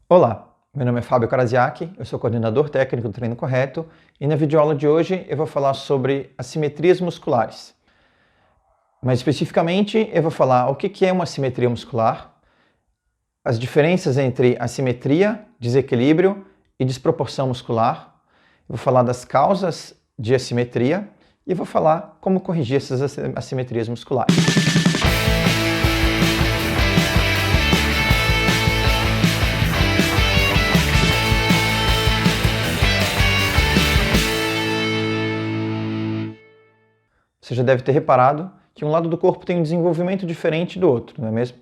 Olá, meu nome é Fábio Karasiak, eu sou coordenador técnico do Treino Correto e na videoaula de hoje eu vou falar sobre assimetrias musculares. Mais especificamente, eu vou falar o que é uma assimetria muscular, as diferenças entre assimetria, desequilíbrio e desproporção muscular, eu vou falar das causas de assimetria e vou falar como corrigir essas assimetrias musculares. Você já deve ter reparado que um lado do corpo tem um desenvolvimento diferente do outro, não é mesmo?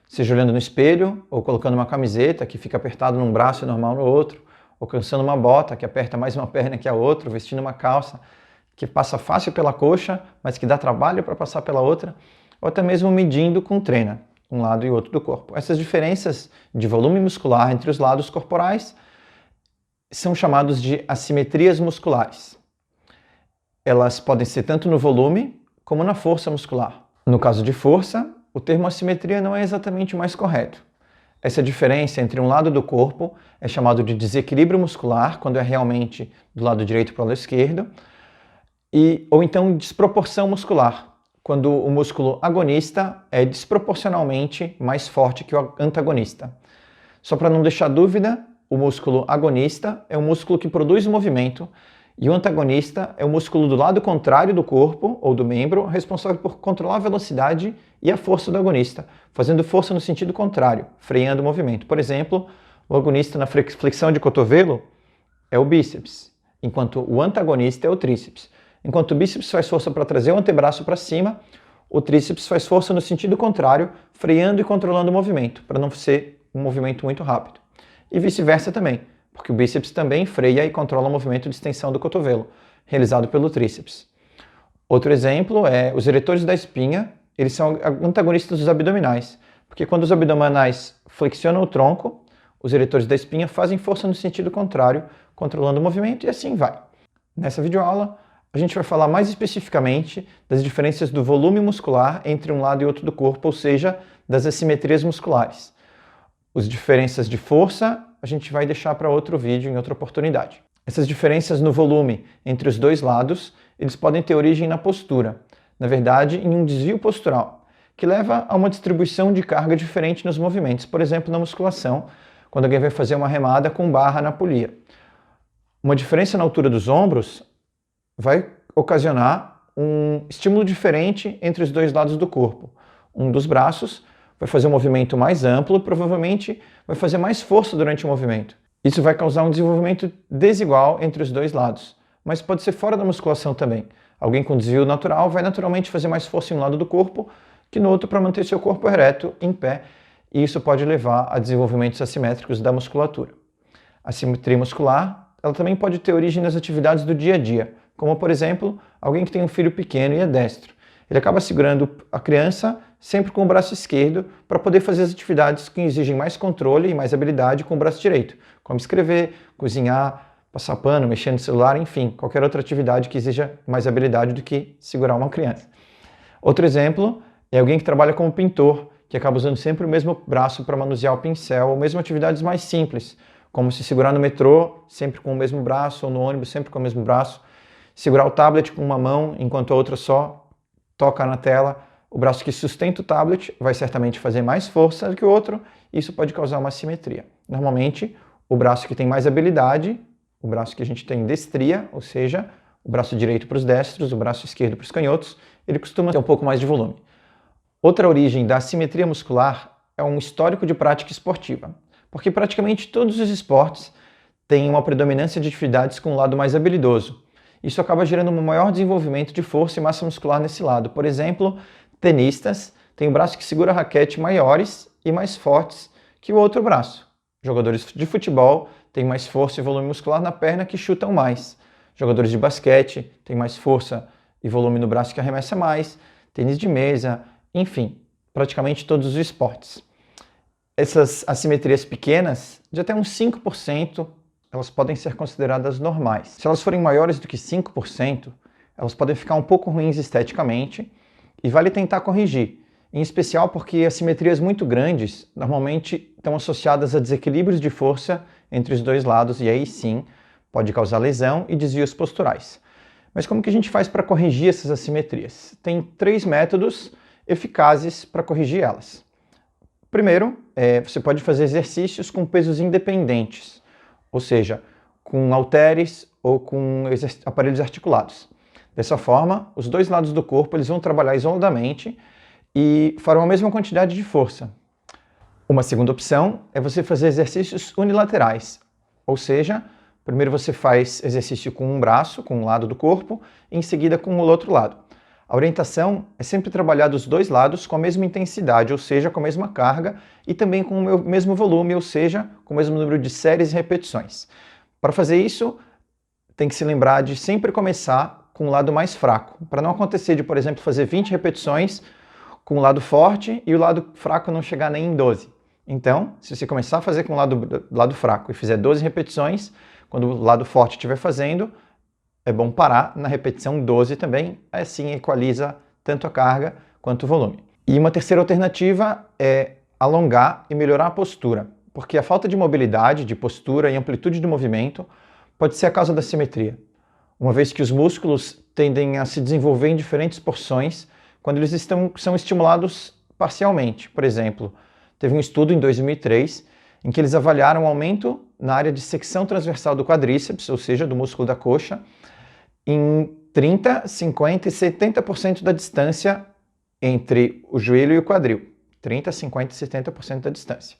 Seja olhando no espelho, ou colocando uma camiseta que fica apertado num braço e normal no outro, ou calçando uma bota que aperta mais uma perna que a outra, vestindo uma calça que passa fácil pela coxa, mas que dá trabalho para passar pela outra, ou até mesmo medindo com treina, um lado e outro do corpo. Essas diferenças de volume muscular entre os lados corporais são chamados de assimetrias musculares. Elas podem ser tanto no volume como na força muscular. No caso de força, o termo assimetria não é exatamente o mais correto. Essa diferença entre um lado do corpo é chamado de desequilíbrio muscular, quando é realmente do lado direito para o lado esquerdo, ou então desproporção muscular, quando o músculo agonista é desproporcionalmente mais forte que o antagonista. Só para não deixar dúvida, o músculo agonista é o músculo que produz o movimento, e o antagonista é o músculo do lado contrário do corpo ou do membro, responsável por controlar a velocidade e a força do agonista, fazendo força no sentido contrário, freando o movimento. Por exemplo, o agonista na flexão de cotovelo é o bíceps, enquanto o antagonista é o tríceps. Enquanto o bíceps faz força para trazer o antebraço para cima, o tríceps faz força no sentido contrário, freando e controlando o movimento, para não ser um movimento muito rápido. E vice-versa também, porque o bíceps também freia e controla o movimento de extensão do cotovelo, realizado pelo tríceps. Outro exemplo é os eretores da espinha, eles são antagonistas dos abdominais, porque quando os abdominais flexionam o tronco, os eretores da espinha fazem força no sentido contrário, controlando o movimento e assim vai. Nessa videoaula, a gente vai falar mais especificamente das diferenças do volume muscular entre um lado e outro do corpo, ou seja, das assimetrias musculares. As diferenças de força a gente vai deixar para outro vídeo em outra oportunidade. Essas diferenças no volume entre os dois lados, eles podem ter origem na postura, na verdade em um desvio postural, que leva a uma distribuição de carga diferente nos movimentos, por exemplo na musculação, quando alguém vai fazer uma remada com barra na polia. Uma diferença na altura dos ombros vai ocasionar um estímulo diferente entre os dois lados do corpo. Um dos braços vai fazer um movimento mais amplo, provavelmente vai fazer mais força durante o movimento. Isso vai causar um desenvolvimento desigual entre os dois lados, mas pode ser fora da musculação também. Alguém com desvio natural vai naturalmente fazer mais força em um lado do corpo que no outro para manter seu corpo ereto, em pé, e isso pode levar a desenvolvimentos assimétricos da musculatura. A simetria muscular, ela também pode ter origem nas atividades do dia a dia, como por exemplo, alguém que tem um filho pequeno e é destro. Ele acaba segurando a criança sempre com o braço esquerdo para poder fazer as atividades que exigem mais controle e mais habilidade com o braço direito, como escrever, cozinhar, passar pano, mexer no celular, enfim, qualquer outra atividade que exija mais habilidade do que segurar uma criança. Outro exemplo é alguém que trabalha como pintor, que acaba usando sempre o mesmo braço para manusear o pincel, ou mesmo atividades mais simples, como se segurar no metrô sempre com o mesmo braço, ou no ônibus sempre com o mesmo braço, segurar o tablet com uma mão enquanto a outra só toca na tela. O braço que sustenta o tablet vai certamente fazer mais força do que o outro, e isso pode causar uma assimetria. Normalmente, o braço que tem mais habilidade, o braço que a gente tem destria, ou seja, o braço direito para os destros, o braço esquerdo para os canhotos, ele costuma ter um pouco mais de volume. Outra origem da assimetria muscular é um histórico de prática esportiva, porque praticamente todos os esportes têm uma predominância de atividades com um lado mais habilidoso. Isso acaba gerando um maior desenvolvimento de força e massa muscular nesse lado. Por exemplo, tenistas têm o braço que segura a raquete maiores e mais fortes que o outro braço. Jogadores de futebol têm mais força e volume muscular na perna que chutam mais. Jogadores de basquete têm mais força e volume no braço que arremessa mais. Tênis de mesa, enfim, praticamente todos os esportes. Essas assimetrias pequenas, de até uns 5%, elas podem ser consideradas normais. Se elas forem maiores do que 5%, elas podem ficar um pouco ruins esteticamente e vale tentar corrigir. em especial porque assimetrias muito grandes normalmente estão associadas a desequilíbrios de força entre os dois lados e aí sim pode causar lesão e desvios posturais. Mas como que a gente faz para corrigir essas assimetrias? Tem 3 métodos eficazes para corrigir elas. Primeiro, você pode fazer exercícios com pesos independentes, ou seja, com halteres ou com aparelhos articulados. Dessa forma, os dois lados do corpo eles vão trabalhar isoladamente e farão a mesma quantidade de força. Uma segunda opção é você fazer exercícios unilaterais, ou seja, primeiro você faz exercício com um braço, com um lado do corpo, e em seguida com o outro lado. A orientação é sempre trabalhar dos dois lados com a mesma intensidade, ou seja, com a mesma carga, e também com o mesmo volume, ou seja, com o mesmo número de séries e repetições. Para fazer isso, tem que se lembrar de sempre começar com o lado mais fraco, para não acontecer de, por exemplo, fazer 20 repetições com o lado forte e o lado fraco não chegar nem em 12. Então, se você começar a fazer com o lado fraco e fizer 12 repetições, quando o lado forte estiver fazendo, é bom parar na repetição 12 também, assim equaliza tanto a carga quanto o volume. E uma terceira alternativa é alongar e melhorar a postura, porque a falta de mobilidade, de postura e amplitude do movimento pode ser a causa da simetria, uma vez que os músculos tendem a se desenvolver em diferentes porções quando eles são estimulados parcialmente. Por exemplo, teve um estudo em 2003 em que eles avaliaram um aumento na área de secção transversal do quadríceps, ou seja, do músculo da coxa, em 30%, 50% e 70% da distância entre o joelho e o quadril. 30%, 50% e 70% da distância.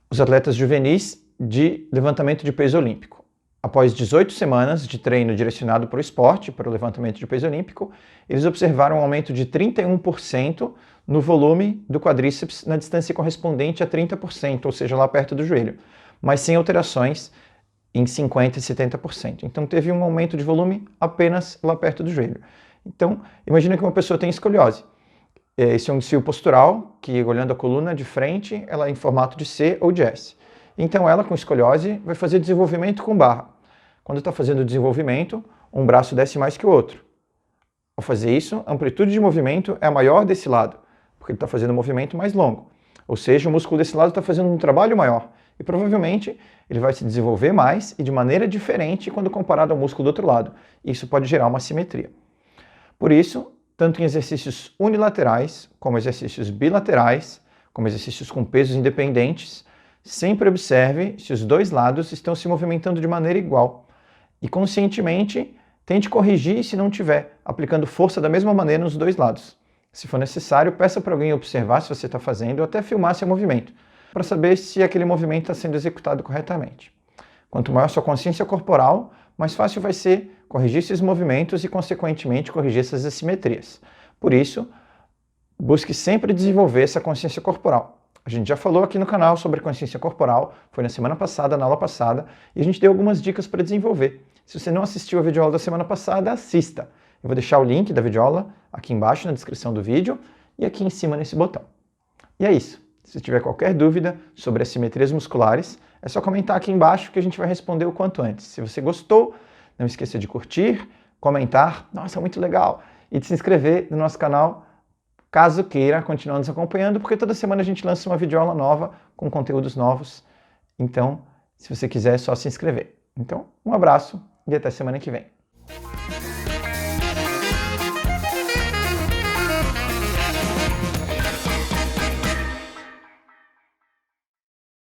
Os atletas juvenis de levantamento de peso olímpico. Após 18 semanas de treino direcionado para o esporte, para o levantamento de peso olímpico, eles observaram um aumento de 31% no volume do quadríceps na distância correspondente a 30%, ou seja, lá perto do joelho, mas sem alterações em 50% e 70%. Então teve um aumento de volume apenas lá perto do joelho. Então, imagina que uma pessoa tem escoliose. Esse é um desvio postural, que olhando a coluna de frente, ela é em formato de C ou de S. Então ela, com escoliose, vai fazer desenvolvimento com barra. Quando está fazendo desenvolvimento, um braço desce mais que o outro. Ao fazer isso, a amplitude de movimento é a maior desse lado, porque ele está fazendo um movimento mais longo. Ou seja, o músculo desse lado está fazendo um trabalho maior. E provavelmente ele vai se desenvolver mais e de maneira diferente quando comparado ao músculo do outro lado. Isso pode gerar uma assimetria. Por isso, tanto em exercícios unilaterais, como exercícios bilaterais, como exercícios com pesos independentes, sempre observe se os dois lados estão se movimentando de maneira igual. E conscientemente, tente corrigir se não tiver, aplicando força da mesma maneira nos dois lados. Se for necessário, peça para alguém observar se você está fazendo ou até filmar seu movimento, para saber se aquele movimento está sendo executado corretamente. Quanto maior sua consciência corporal, mais fácil vai ser corrigir esses movimentos e, consequentemente, corrigir essas assimetrias. Por isso, busque sempre desenvolver essa consciência corporal. A gente já falou aqui no canal sobre consciência corporal, foi na semana passada, na aula passada, e a gente deu algumas dicas para desenvolver. Se você não assistiu a videoaula da semana passada, assista. Eu vou deixar o link da videoaula aqui embaixo na descrição do vídeo e aqui em cima nesse botão. E é isso. Se tiver qualquer dúvida sobre assimetrias musculares, é só comentar aqui embaixo que a gente vai responder o quanto antes. Se você gostou, não esqueça de curtir, comentar, nossa, muito legal, e de se inscrever no nosso canal, caso queira continuar nos acompanhando, porque toda semana a gente lança uma videoaula nova com conteúdos novos. Então, se você quiser, é só se inscrever. Então, um abraço e até semana que vem.